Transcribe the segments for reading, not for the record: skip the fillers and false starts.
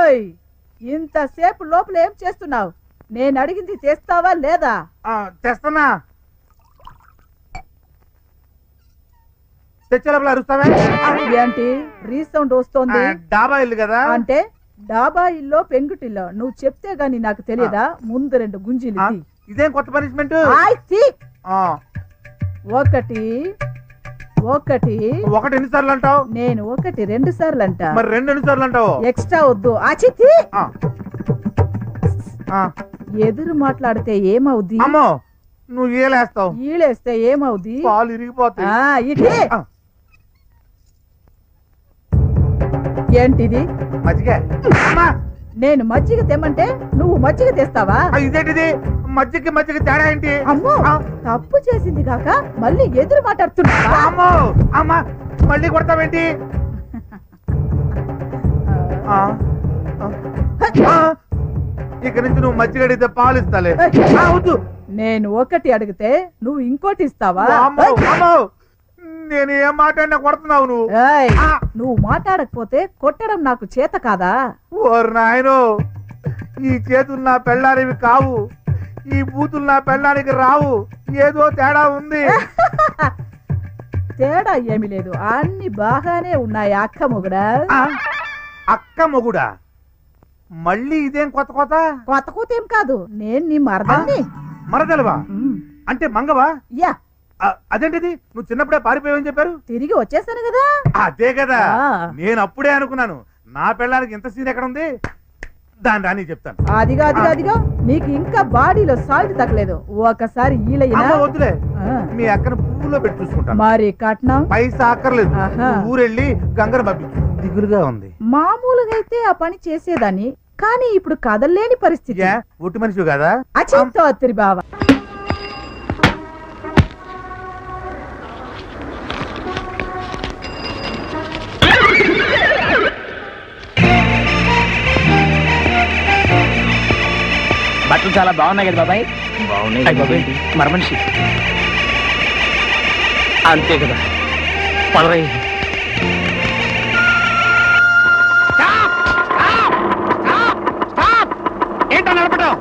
ఓయ్, ఇంతసేపు లోపల ఏం చేస్తున్నావు? నేను అడిగింది చేస్తావా లేదా? చేస్తున్నా. తెచ్చే లోపల అరుస్తావా? ఏంటి రీసౌండ్ వస్తోంది? డాబా ఇల్లు కదా. అంటే డాబా ఇల్లో పెంకుటిల్లో నువ్వు చెప్తే గాని నాకు తెలియదా? ముందు 2 గుంజీలు ఇదేం కొత్త పనిష్మెంట్? ఒకటి ఒకటి ఒకటి ఎన్నిసార్లు అంటావు? నేను 1 2 సార్లు అంటా. మరి 2 ఎన్నిసార్లు అంటావు? ఎక్స్ట్రా వద్దు. ఆచితి ఎదురు మాట్లాడితే ఏమవుద్ది? అమ్మో, నువ్వు ఏలేస్తావు. ఈలేస్తే ఏమవుద్ది? పాలు ఇరిగిపోతాయి. ఇది ఏంటిది? మజ్జిగ. నేను మజ్జిగ తెమ్మంటే నువ్వు మజ్జిగ తెస్తావా? ఇదేంటిది? మజ్జిగకి మజ్జిగ తేడా ఏంటి? అమ్మో, తప్పు చేసింది కాక మళ్ళీ ఎదురు మాట్లాడుతున్నావా? అమ్మో అమ్మా, మళ్ళీ కొడతావేంటి? ఇక నుంచి నువ్వు మజ్జిగ అడిగితే పాలు ఇస్తాలే. వద్దు. నేను 1 అడిగితే నువ్వు ఇంకోటి ఇస్తావా? నేను ఏం మాట్లాడినా కొడుతున్నావు నువ్వు. నువ్వు మాట్లాడకపోతే కొట్టడం నాకు చేత కాదా? ఓరు నాయనో, ఈ చేతులు నా పెళ్ళానివి కావు, ఈ బూతులు నా పెళ్ళానికి రావు. ఏదో తేడా ఉంది. తేడా ఏమి లేదు, అన్ని బాగానే ఉన్నాయి. అక్క మొగుడా? అక్క మొగుడా? మళ్ళీ ఇదేం కొత్త కొత్త? కొత్త కొత్త ఏం కాదు, నేను నీ మరదల్ని. మరదలువా? అంటే మంగవా? యా. అదేంటిది? నువ్వు చిన్నప్పుడే పారిపోయావని చెప్పారు. తిరిగి వచ్చేసాను కదా. అదే కదా, నేను అప్పుడే అనుకున్నాను. నా పెళ్ళానికి ఇంత సీన్ ఎక్కడ ఉంది? దాని రాని చెప్తాను. అదిగా నీకు ఇంకా బాడీలో సాల్ట్ తగ్గలేదు. ఒకసారి వద్దులే, మీ అక్కను పువ్వులో పెట్టి చూసుకుంటాను. మరి కట్నం పైసా అక్కర్లేదు. ఊరెళ్ళి గంగను పంపించు. దిగులుగా ఉంది. మామూలుగా అయితే ఆ పని చేసేదాన్ని, కానీ ఇప్పుడు కదలలేని పరిస్థితి. ఒట్టి మనిషి కదా? అచ్చి బావా. బట్టలు చాలా బాగున్నాయి కదా బాబాయ్? బాగున్నాయి బాబాయ్. మరి మనిషి అంతే కదా. పదరై. ఏంటో నడపడం?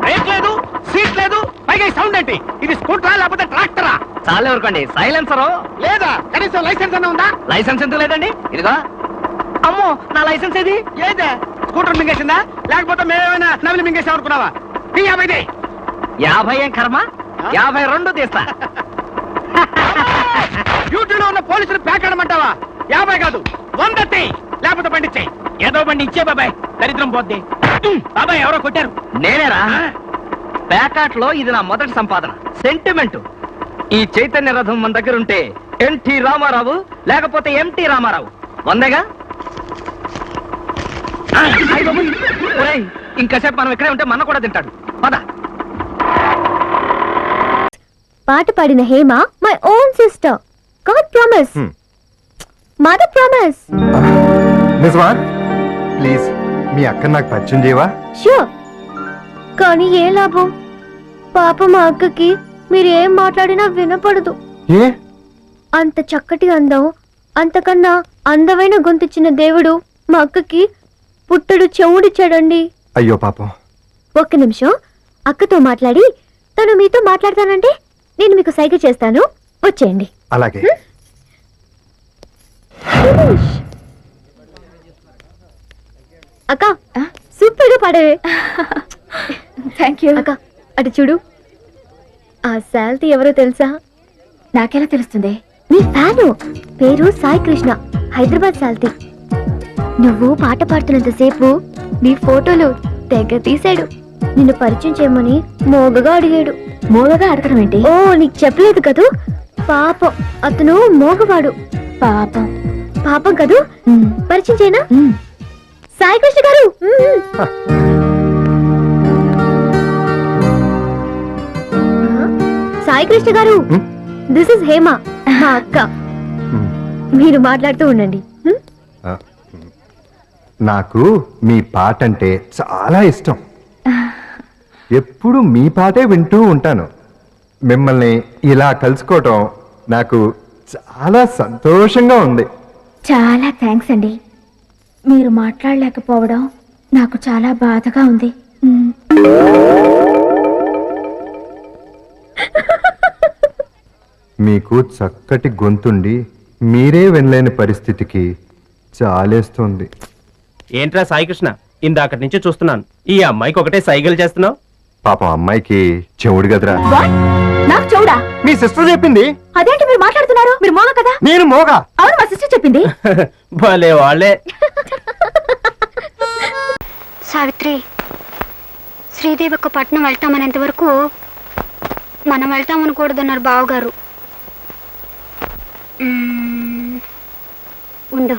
బ్రేక్ లేదు, సీట్ లేదు, పైగా సౌండ్ ఏంటి? ఇది స్కూటరా లేకపోతే ట్రాక్టరా? చాలా ఎవరుకోండి. సైలెన్సరు లేదా? కనీసం లైసెన్స్ అన్న ఉందా? లైసెన్స్ ఎందుకు లేదండి? ఇదిగో. అమ్మో, నా లైసెన్స్ ఏది? ఏదే? స్కూటర్ మింగేసిందా లేకపోతే మేమేమైనా నవిలి మింగేసాం అనుకున్నావా? 50 ఏం కర్మ, 52 తీస్తా. డ్యూటీలో ఉన్న పోలీసులు పేకాడమంటావా? 50 కాదు 100 లేకపోతే బండి ఇచ్చేయి. ఏదో బండి ఇచ్చే బాబాయ్, దరిద్రం పోద్ది. బాబాయ్ ఎవరో కొట్టారు. నేనేరా? పేకాట్లో ఇది నా మొదటి సంపాదన, సెంటిమెంట్. ఈ చైతన్య రథం మన దగ్గర ఉంటే ఎన్టీ రామారావు లేకపోతే ఎంటీ రామారావు వందేగా. ఇంకాసేపు మనం ఇక్కడే ఉంటే మన కూడా తింటాడు. పద. పాట పాడిన Hema my own sister. God promise, mother promise. నిజమా? ప్లీజ్ మీ అక్క నాకు పరిచయం చేయవా? ష్యూర్. కానీ ఏ లాభం? పాప మా అక్కకి మీరు ఏం మాట్లాడినా వినపడదు. ఏ? అంత చక్కటి అందం, అంతకన్నా అందమైన గొంతుచ్చిన దేవుడు మా అక్కకి పుట్టడు చెవుడిచ్చాడండి. అయ్యో పాపం. 1 నిమిషం అక్కతో మాట్లాడి తను మీతో మాట్లాడతానంటే నేను మీకు సైగ చేస్తాను, వచ్చేయండి. అలాగే. అక్క సూపర్ గా పాడవే. Thank you. అక్క అటు చూడు, ఆ శాల్తీ ఎవరో తెలుసా? నాకెలా తెలుస్తుంది? నీ ఫ్యాను, పేరు సాయి కృష్ణ, హైదరాబాద్ శాల్తీ. నువ్వు పాట పాడుతున్నంతసేపు నీ ఫోటోలు తెగ తీసాడు. నిన్ను పరిచయం చేయమని మోగగా అడిగాడు. మోగగా అడగడం ఏంటి? ఓ నీకు చెప్పలేదు కదూ? పాపం, అతను మోగవాడు. పాపం పాపం కదూ? పరిచయం చేయనా? సాయి కృష్ణ గారు. సాయి కృష్ణ గారు, దిస్ ఇస్ హేమ, మా అక్క. మీరు మాట్లాడుతూ ఉండండి. నాకు మీ పాట అంటే చాలా ఇష్టం. ఎప్పుడు మీ పాటే వింటూ ఉంటాను. మిమ్మల్ని ఇలా కలుసుకోవటం నాకు చాలా సంతోషంగా ఉంది. చాలా థ్యాంక్స్ అండి. మీరు మాట్లాడలేకపోవడం నాకు చాలా బాధగా ఉంది. మీకు చక్కటి గొంతుండి మీరే వినలేని పరిస్థితికి చాలేస్తుంది. ఏంట్రా సాయికృష్ణ, ఇందాకటి నుంచి చూస్తున్నాను ఈ అమ్మాయికి ఒకటే సైకిల్ చేస్తున్నావు. పాపం అమ్మాయికి చెవుడు కదరా. నాకు చూడా? మీ సిస్టర్ చెప్పింది. అదేంటి మీరు మాట్లాడుతున్నారు? మీరు మోగ కదా? నేను మోగా? అవును, మా సిస్టర్ చెప్పింది. భలే వాళ్ళే. సావిత్రి, శ్రీదేవి ఒక పట్నం వెళ్తామనేంత వరకు మనం వెళ్తామనకూడదన్నారు బావగారు. ఉండు,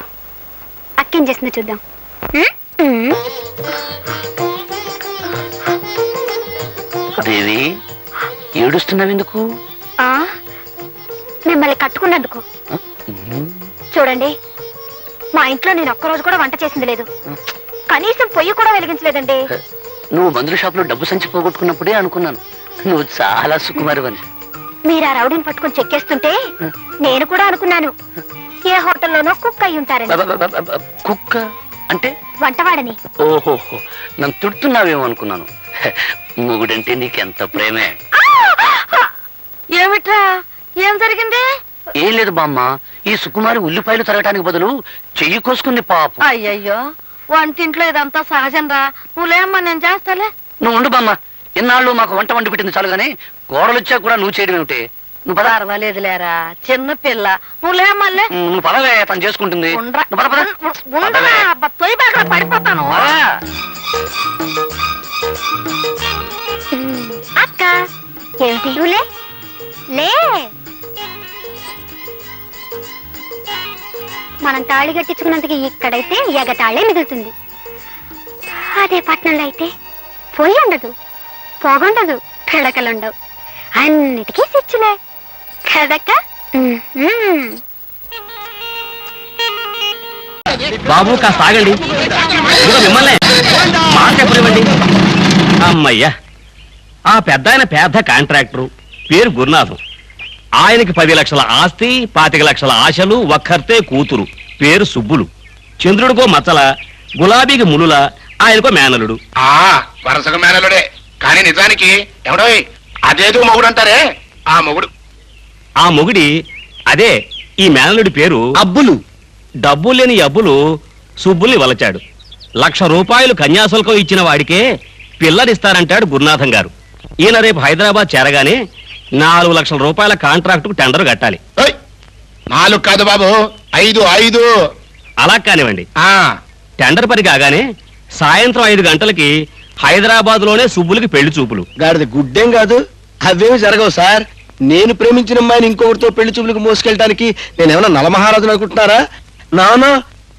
అక్కేం చేసిందో చూద్దాం. దేవి, ఏడుస్తున్నావెందుకు? మిమ్మల్ని కట్టుకున్నందుకు. చూడండి, మా ఇంట్లో నేను ఒక్కరోజు కూడా వంట చేసింది లేదు, కనీసం పొయ్యి కూడా వెలిగించలేదండి. నువ్వు మందుల షాప్ లో డబ్బు సంచి పోగొట్టుకున్నప్పుడే అనుకున్నాను నువ్వు చాలా సుకుమారివని. మీరు ఆ రౌడీని పట్టుకొని చెక్కేస్తుంటే నేను కూడా అనుకున్నాను ఏ హోటల్లోనో కుక్ అయి ఉంటారని. కుక్క అంటే? వంటవాడని. ఓహోహో, నన్ను తిడుతున్నావేమో అనుకున్నాను. మొగుడంటే నీకెంత ప్రేమే. ఏమిట్రా, ఏం జరిగింది? ఏం లేదు బామ్మ, ఈ సుకుమారి ఉల్లిపాయలు తరగటానికి బదులు చెయ్యి కోసుకుంది పాపం. అయ్యయ్యో, వంటింట్లో ఇదంతా సహజం రా. నువ్వులేమ్మా, నేను చేస్తాలే. నువ్వు ఉండు బామ్మ, ఇన్నాళ్ళు మాకు వంట వండి పెట్టింది చాలు గానీ కోడలు వచ్చా కూడా నువ్వు చేయడం ఏమిటి? నువ్వు పద. పర్వాలేదులేరా, చిన్న పిల్ల. నువ్వులేమల్లే. నువ్వు పదవే, తను చేసుకుంటుంది. నువ్వు పద, పద. పదవే. పడిపోతాను. పద. అక్క, ఏమిటి? నువ్వులే లే. మనం తాళి కట్టించుకున్నందుకు ఇక్కడైతే ఎగతాళే మిగులుతుంది. అదే పట్నంలో అయితే పొయ్యి ఉండదు, పొగుండదు, పిడకలుండవు, అన్నిటికీ సిచ్చులే కదక్క. బాబు కాస్త ఆగండి, మిమ్మల్ని మాట చెప్పనివ్వండి. అమ్మయ్యా, ఆ పెద్ద ఆయన పెద్ద కాంట్రాక్టరు, పేరు గురునాథం. ఆయనకి 10 లక్షల ఆస్తి, 25 లక్షల ఆశలు, ఒక్కర్తే కూతురు, పేరు సుబ్బులు. చంద్రుడికో మచ్చల, గులాబీకి ములుల, ఆయనకో మేనలుడు. వరుసగా మేనలుడే, కానీ నిజానికి ఎవడో అదేదో మొగుడు అంటారే, ఆ మొగుడు. ఆ మొగుడి అదే ఈ మేనలుడి పేరు అబ్బులు. డబ్బు లేని అబ్బులు సుబ్బుల్ని వలచాడు. 1,00,000 రూపాయలు కన్యాశుల్కం ఇచ్చిన వాడికే పిల్లనిస్తారంటాడు గురునాథం గారు. ఈయన రేపు హైదరాబాద్ చేరగానే 4 లక్షల రూపాయల కాంట్రాక్టుకు టెండర్ కట్టాలి. 4 కాదు బాబు, 5. అలా కానివ్వండి. టెండర్ పని కాగానే సాయంత్రం 5 గంటలకి హైదరాబాద్ లోనే సుబ్బులకి పెళ్లి చూపులు. గాడిద గుడ్డేం కాదు, అవేమి జరగవు సార్. నేను ప్రేమించిన అమ్మాయిని ఇంకొకరితో పెళ్లి చూపులకు మోసుకెళ్ళడానికి నేనేమన్నా నలమహారాజుని అనుకుంటున్నారా? నానా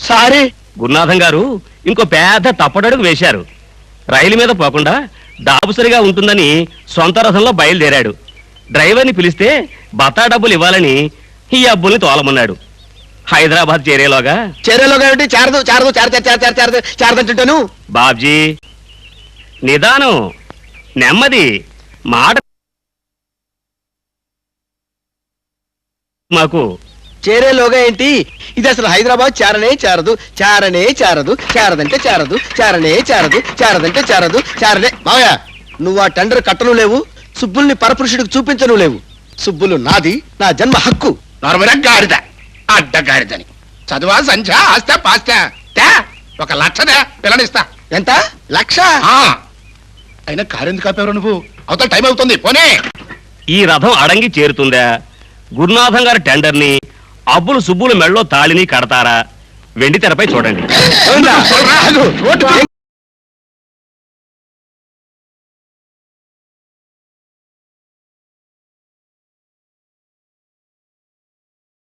సారీ. గురునాథం గారు ఇంకో పెద్ద తప్పడడుగు వేశారు. రైలు మీద పోకుండా దాబుసరిగా ఉంటుందని సొంత రథంలో బయలుదేరాడు. డ్రైవర్ని పిలిస్తే బత్తా డబ్బులు ఇవ్వాలని ఈ అబ్బుల్ని తోలమన్నాడు. హైదరాబాద్ చేరేలోగా చారదంటుంటాను. బాబ్జీ, నిదానం, నెమ్మది, మాట మాకు. చేరేలోగా ఏంటి? ఇది అసలు హైదరాబాద్ చారనే చారదు, చారనే చారదు, చారదంటే చారదు, చారనే చారదు, చారదంటే చారదు, చారనే. మావయ్య, నువ్వు ఆ టెండర్ కట్టను లేవు, సుబ్బుల్ని పరపురుషుడికి చూపించను లేవు. సుబ్బులు నాది, నా జన్మ హక్కు. గాడిద, అడ్డగాడిదని చదువా, సంధ్య, ఆస్తా, పాస్తా, 1 లక్ష పిల్లనిస్తా. ఎంత? 1,00,000? అయినా కారెందుకు కాపేవరు నువ్వు? అవతల టైం అవుతుంది, పోనీ. ఈ రథం అడంగి చేరుతుందా? గురునాథం గారి టెండర్ని అబ్బులు సుబ్బులు మెళ్ళో తాళిని కడతారా? వెండి తెరపై చూడండి.